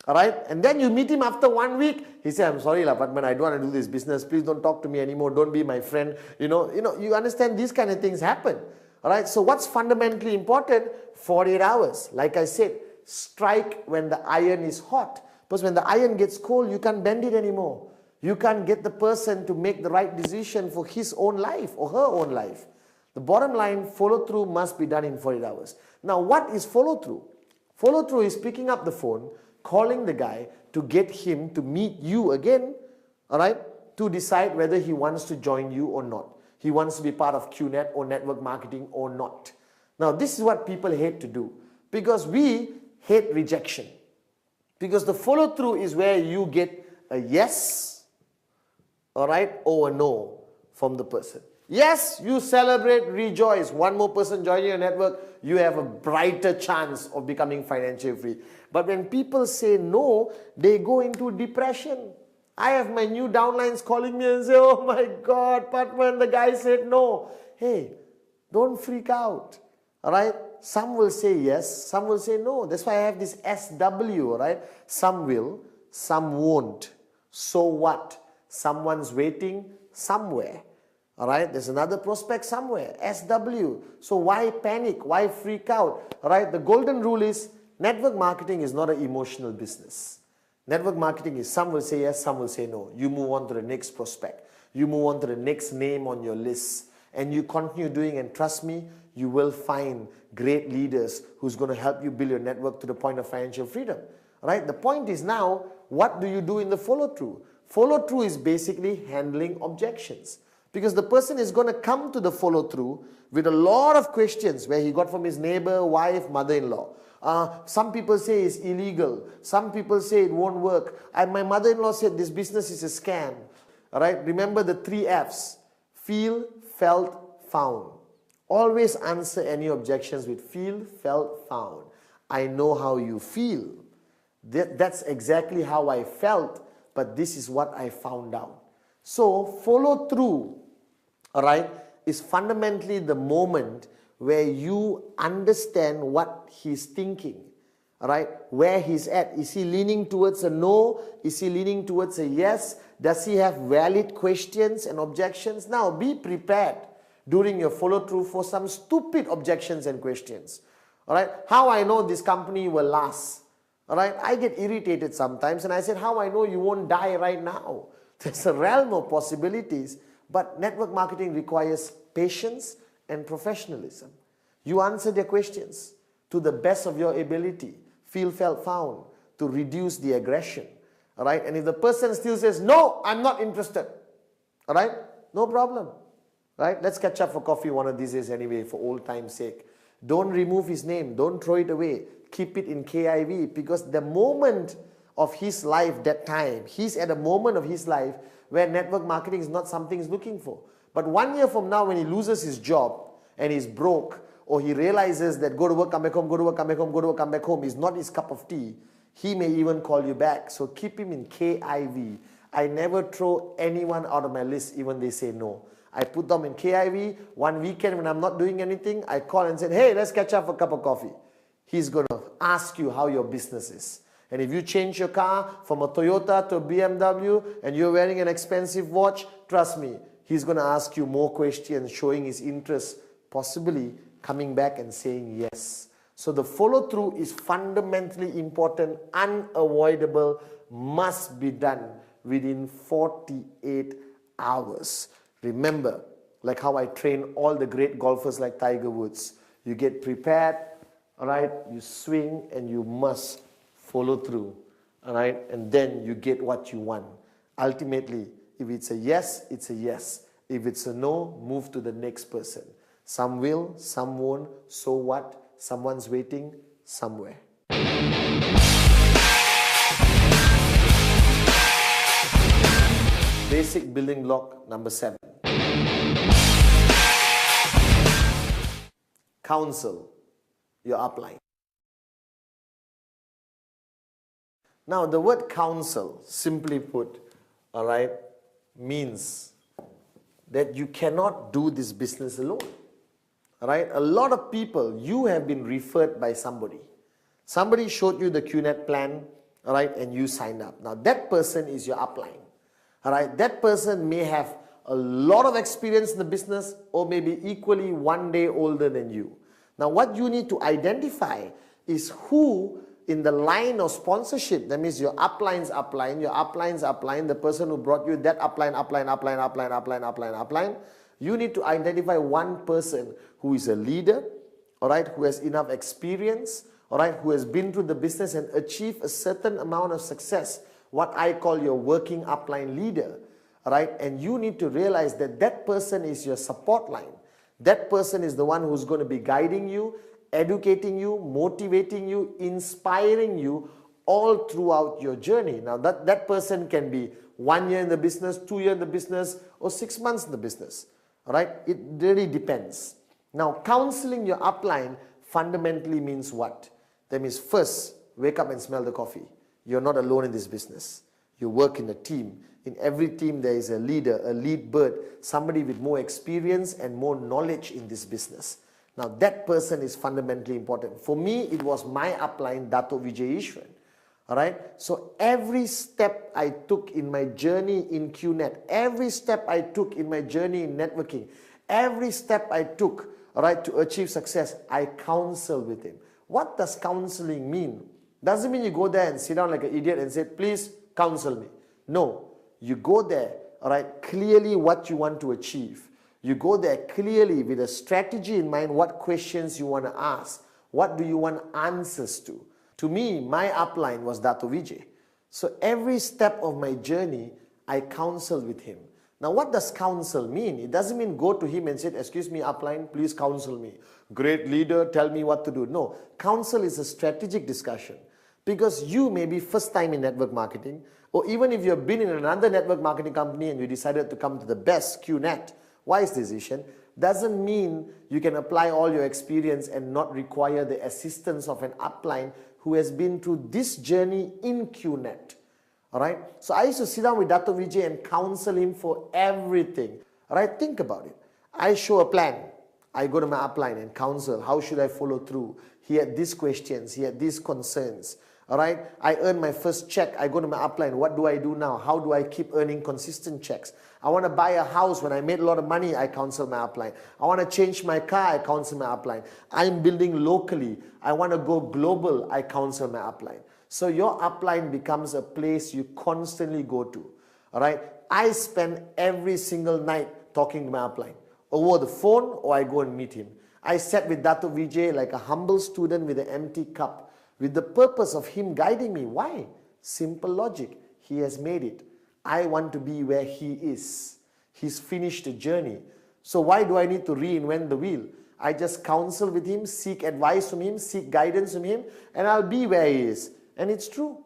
All right? And then you meet him after 1 week. He said, I'm sorry, Patman, I don't want to do this business. Please don't talk to me anymore. Don't be my friend. You understand these kind of things happen. All right? So what's fundamentally important? 48 hours. Like I said, strike when the iron is hot. Because when the iron gets cold, you can't bend it anymore. You can't get the person to make the right decision for his own life or her own life. The bottom line, follow through must be done in 48 hours. Now, what is follow through? Follow through is picking up the phone, calling the guy to get him to meet you again, all right, to decide whether he wants to join you or not. He wants to be part of QNet or network marketing or not. Now, this is what people hate to do, because we hate rejection. Because the follow through is where you get a yes, all right, or a no from the person. Yes, you celebrate, rejoice. One more person joining your network, you have a brighter chance of becoming financially free. But when people say no, they go into depression. I have my new downlines calling me and say, oh my God, Patman, the guy said no. Hey, don't freak out. All right? Some will say yes, some will say no. That's why I have this SW, all right? Some will, some won't. So what? Someone's waiting somewhere. All right, there's another prospect somewhere, SW. So why panic? Why freak out? All right, the golden rule is network marketing is not an emotional business. Network marketing is some will say yes, some will say no. You move on to the next prospect. You move on to the next name on your list. And you continue doing, and trust me, you will find great leaders who's going to help you build your network to the point of financial freedom. All right, the point is now, what do you do in the follow-through? Follow-through is basically handling objections. Because the person is going to come to the follow-through with a lot of questions where he got from his neighbor, wife, mother-in-law. Some people say it's illegal. Some people say it won't work. And my mother-in-law said this business is a scam. All right? Remember the 3 F's. Feel, felt, found. Always answer any objections with feel, felt, found. I know how you feel. That's exactly how I felt, but this is what I found out. So follow through, all right, is fundamentally the moment where you understand what he's thinking, all right, where he's at. Is he leaning towards a no? Is he leaning towards a yes? Does he have valid questions and objections? Now be prepared during your follow through for some stupid objections and questions, all right. How I know this company will last, all right. I get irritated sometimes and I said, how I know you won't die right now? There's a realm of possibilities, but network marketing requires patience and professionalism. You answer their questions to the best of your ability, feel, felt, found, to reduce the aggression. All right? And if the person still says, no, I'm not interested, all right? No problem. Right? Let's catch up for coffee one of these days anyway, for old time's sake. Don't remove his name. Don't throw it away. Keep it in KIV, because the moment of his life, that time, he's at a moment of his life where network marketing is not something he's looking for. But 1 year from now, when he loses his job and he's broke, or he realizes that go to work, come back home, go to work, come back home, go to work, come back home is not his cup of tea, he may even call you back. So keep him in KIV. I never throw anyone out of my list even they say no. I put them in KIV. One weekend when I'm not doing anything, I call and say, hey, let's catch up for a cup of coffee. He's going to ask you how your business is. And if you change your car from a Toyota to a BMW and you're wearing an expensive watch, trust me, he's going to ask you more questions, showing his interest, possibly coming back and saying yes. So the follow-through is fundamentally important, unavoidable, must be done within 48 hours. Remember, like how I train all the great golfers like Tiger Woods, you get prepared, all right, you swing and you must follow through, all right, and then you get what you want. Ultimately, if it's a yes, it's a yes. If it's a no, move to the next person. Some will, some won't. So what? Someone's waiting somewhere. Basic building block number 7. Counsel your upline. Now, the word counsel, simply put, all right, means that you cannot do this business alone. All right, a lot of people, you have been referred by somebody. Somebody showed you the QNet plan, all right, and you signed up. Now, that person is your upline. All right, that person may have a lot of experience in the business or maybe equally 1 day older than you. Now, what you need to identify is who in the line of sponsorship, that means your upline's upline, your upline's upline, the person who brought you that upline, you need to identify one person who is a leader, all right, who has enough experience, all right, who has been through the business and achieved a certain amount of success, what I call your working upline leader, all right, and you need to realize that that person is your support line. That person is the one who's going to be guiding you, educating you, motivating you, inspiring you all throughout your journey. Now that person can be 1 year in the business, 2 years in the business, or 6 months in the business. All right? It really depends. Now, counseling your upline fundamentally means what? That means first, wake up and smell the coffee. You're not alone in this business. You work in a team. In every team, there is a leader, a lead bird, somebody with more experience and more knowledge in this business. Now, that person is fundamentally important. For me, it was my upline, Dato Vijay Ishwan. All right? So every step I took in my journey in QNet, every step I took in my journey in networking, every step I took, all right, to achieve success, I counsel with him. What does counseling mean? Doesn't mean you go there and sit down like an idiot and say, please counsel me. No. You go there, all right, clearly what you want to achieve. You go there clearly with a strategy in mind, what questions you want to ask. What do you want answers to? To me, my upline was Dato Vijay. So every step of my journey, I counsel with him. Now, what does counsel mean? It doesn't mean go to him and say, excuse me, upline, please counsel me. Great leader, tell me what to do. No, counsel is a strategic discussion. Because you may be first time in network marketing, or even if you've been in another network marketing company and you decided to come to the best QNet, wise decision, doesn't mean you can apply all your experience and not require the assistance of an upline who has been through this journey in QNet. All right? So I used to sit down with Dato Vijay and counsel him for everything. All right? Think about it. I show a plan. I go to my upline and counsel. How should I follow through? He had these questions. He had these concerns. All right, I earn my first check. I go to my upline. What do I do now? How do I keep earning consistent checks? I want to buy a house. When I made a lot of money, I counsel my upline. I want to change my car. I counsel my upline. I'm building locally. I want to go global. I counsel my upline. So your upline becomes a place you constantly go to. All right, I spend every single night talking to my upline over the phone, or I go and meet him. I sat with Dato Vijay like a humble student with an empty cup, with the purpose of him guiding me. Why? Simple logic. He has made it. I want to be where he is. He's finished the journey. So why do I need to reinvent the wheel? I just counsel with him, seek advice from him, seek guidance from him, and I'll be where he is. And it's true.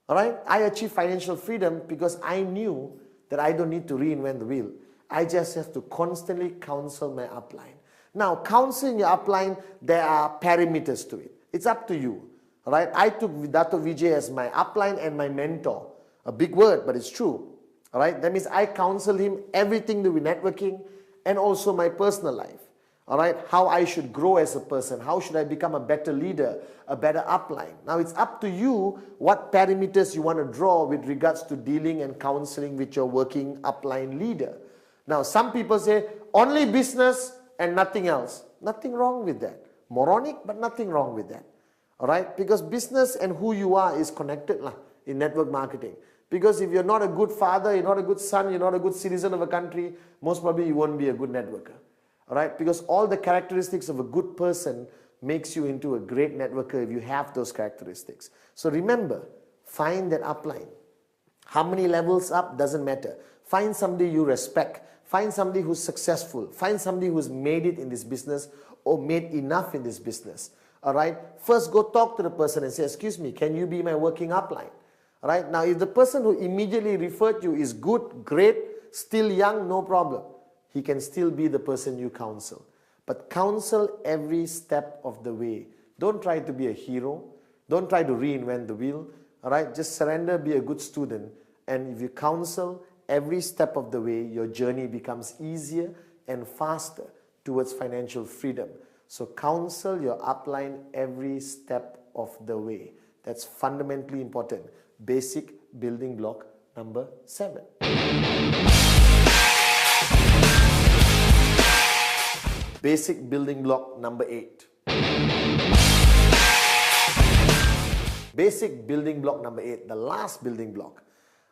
All right? I achieved financial freedom because I knew that I don't need to reinvent the wheel. I just have to constantly counsel my upline. Now, counseling your upline, there are parameters to it. It's up to you. All right? I took Dato Vijay as my upline and my mentor. A big word, but it's true. All right? That means I counsel him everything to do with networking and also my personal life. All right? How I should grow as a person. How should I become a better leader, a better upline. Now, it's up to you what parameters you want to draw with regards to dealing and counseling with your working upline leader. Now, some people say, only business and nothing else. Nothing wrong with that. Moronic, but nothing wrong with that. All right? Because business and who you are is connected in network marketing. Because if you're not a good father, you're not a good son, you're not a good citizen of a country, most probably you won't be a good networker. All right? Because all the characteristics of a good person makes you into a great networker if you have those characteristics. So remember, find that upline. How many levels up doesn't matter. Find somebody you respect. Find somebody who's successful. Find somebody who's made it in this business or made enough in this business. All right? First, go talk to the person and say, excuse me, can you be my working upline? All right? Now, if the person who immediately referred you is good, great, still young, no problem. He can still be the person you counsel. But counsel every step of the way. Don't try to be a hero. Don't try to reinvent the wheel. All right? Just surrender, be a good student. And if you counsel every step of the way, your journey becomes easier and faster towards financial freedom. So counsel your upline every step of the way. That's fundamentally important. Basic building block number 7. Basic building block number 8. Basic building block number 8, the last building block.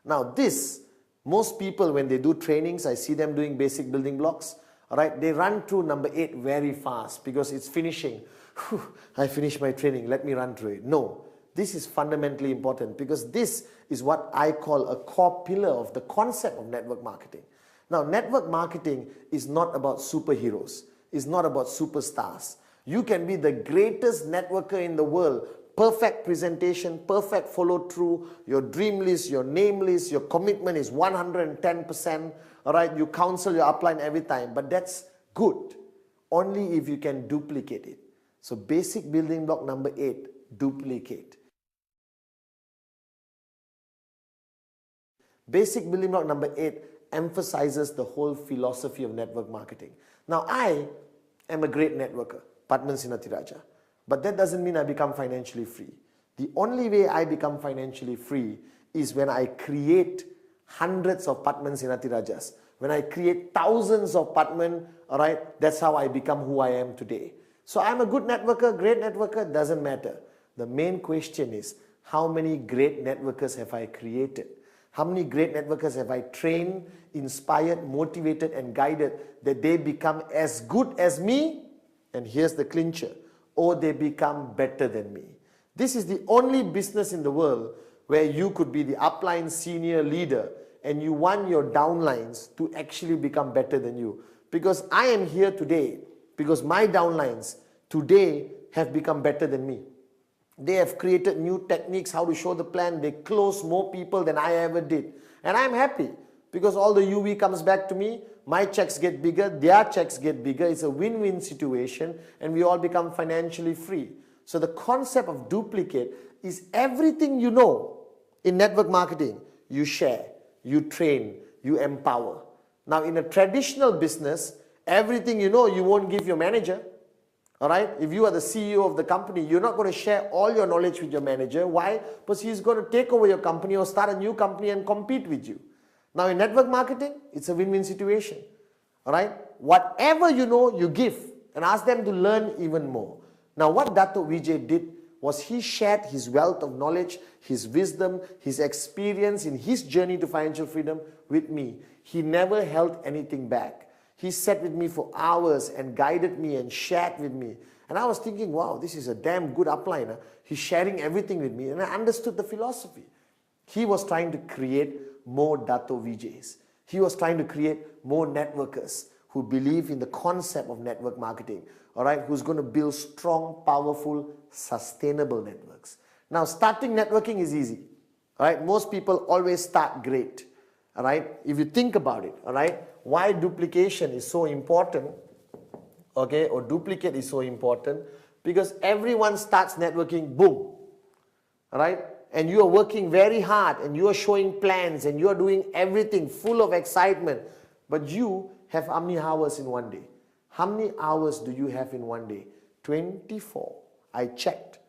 Now this, most people when they do trainings, I see them doing basic building blocks. All right, they run through number 8 very fast because it's finishing. Whew, I finished my training, let me run through it. No, this is fundamentally important because this is what I call a core pillar of the concept of network marketing. Now, network marketing is not about superheroes. It's not about superstars. You can be the greatest networker in the world. Perfect presentation, perfect follow through, your dream list, your name list, your commitment is 110%. all right, you counsel your upline every time, but that's good only if you can duplicate it. So basic building block number 8, duplicate. Basic building block number 8 emphasizes the whole philosophy of network marketing. Now, I am a great networker, Padman Sinatiraja, but that doesn't mean I become financially free. The only way I become financially free is when I create hundreds of Padman Sinatirajas. When I create thousands of Padman, all right, that's how I become who I am today. So I'm a good networker, great networker, doesn't matter. The main question is, how many great networkers have I created? How many great networkers have I trained, inspired, motivated, and guided that they become as good as me? And here's the clincher, or they become better than me. This is the only business in the world where you could be the upline senior leader and you want your downlines to actually become better than you. Because I am here today because my downlines today have become better than me. They have created new techniques, how to show the plan. They close more people than I ever did. And I'm happy because all the UV comes back to me. My checks get bigger, their checks get bigger. It's a win-win situation and we all become financially free. So the concept of duplicate is everything you know in network marketing, you share, you train, you empower. Now in a traditional business, everything you know, you won't give your manager. All right? If you are the CEO of the company, you're not going to share all your knowledge with your manager. Why? Because he's going to take over your company or start a new company and compete with you. Now in network marketing, it's a win-win situation. All right? Whatever you know, you give and ask them to learn even more. Now what Dato' Vijay did was he shared his wealth of knowledge, his wisdom, his experience in his journey to financial freedom with me. He never held anything back. He sat with me for hours and guided me and shared with me. And I was thinking, wow, this is a damn good upliner. He's sharing everything with me. And I understood the philosophy. He was trying to create more Dato' Vijay's. He was trying to create more networkers who believe in the concept of network marketing. All right, who's going to build strong, powerful, sustainable networks. Now, starting networking is easy. All right, most people always start great. All right, if you think about it, all right, why duplication is so important, okay, or duplicate is so important, because everyone starts networking, boom, all right, and you are working very hard and you are showing plans and you are doing everything full of excitement, but you have how many hours in one day? How many hours do you have in one day? 24. I checked.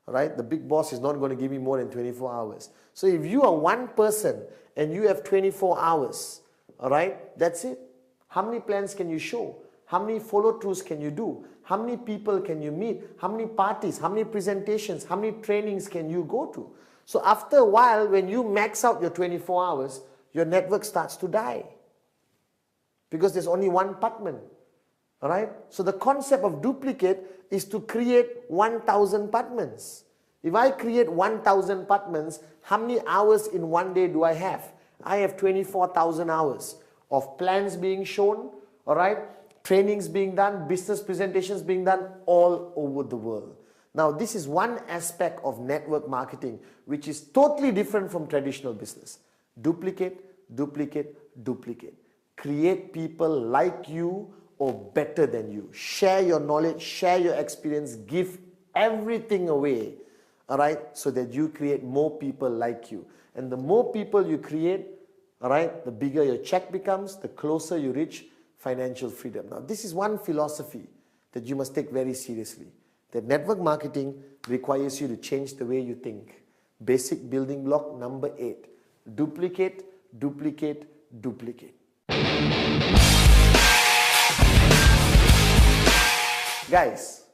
All right, the big boss is not going to give me more than 24 hours. So if you are one person and you have 24 hours, all right, that's it. How many plans can you show? How many follow-throughs can you do? How many people can you meet? How many parties? How many presentations? How many trainings can you go to? So after a while, when you max out your 24 hours, your network starts to die. Because there's only one Padman. All right? So the concept of duplicate is to create 1,000 Padmans. If I create 1,000 Padmans, how many hours in one day do I have? I have 24,000 hours of plans being shown, all right? Trainings being done, business presentations being done all over the world. Now, this is one aspect of network marketing which is totally different from traditional business. Duplicate, duplicate, duplicate. Create people like you or better than you. Share your knowledge, share your experience, give everything away, all right, so that you create more people like you. And the more people you create, all right, the bigger your check becomes, the closer you reach financial freedom. Now, this is one philosophy that you must take very seriously. That network marketing requires you to change the way you think. Basic building block number 8. Duplicate, duplicate, duplicate. Guys,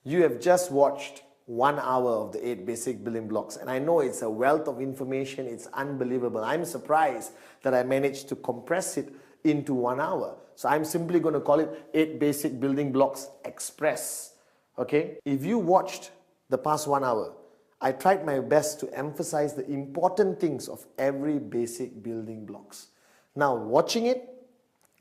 you have just watched 1 hour of the 8 basic building blocks, and I know it's a wealth of information. It's unbelievable. I'm surprised that I managed to compress it into 1 hour. So I'm simply going to call it 8 basic building blocks express. Okay? If you watched the past 1 hour, I tried my best to emphasize the important things of every basic building blocks. Now, watching it,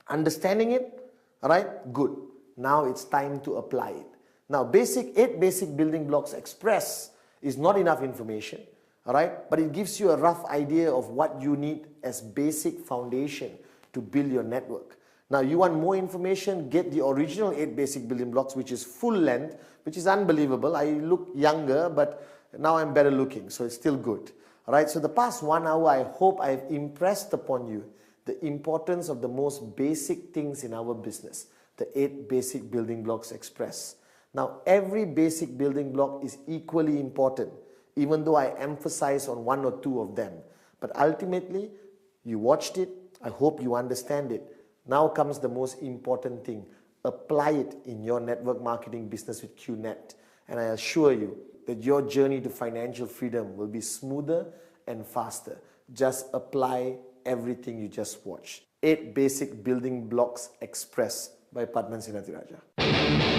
understanding it, all right, good. Now it's time to apply it. Now, 8 basic building blocks express is not enough information, all right, but it gives you a rough idea of what you need as basic foundation to to build your network. Now, you want more information, get the original 8 basic building blocks, which is full length, which is unbelievable. I look younger, but now I'm better looking, so it's still good. All right, so the past 1 hour, I hope I've impressed upon you the importance of the most basic things in our business, the 8 basic building blocks express. Now, every basic building block is equally important, even though I emphasize on 1 or 2 of them. But ultimately, you watched it, I hope you understand it. Now comes the most important thing. Apply it in your network marketing business with QNet. And I assure you that your journey to financial freedom will be smoother and faster. Just apply everything you just watched. 8 Basic Building Blocks Express by Padman Sinatiraja.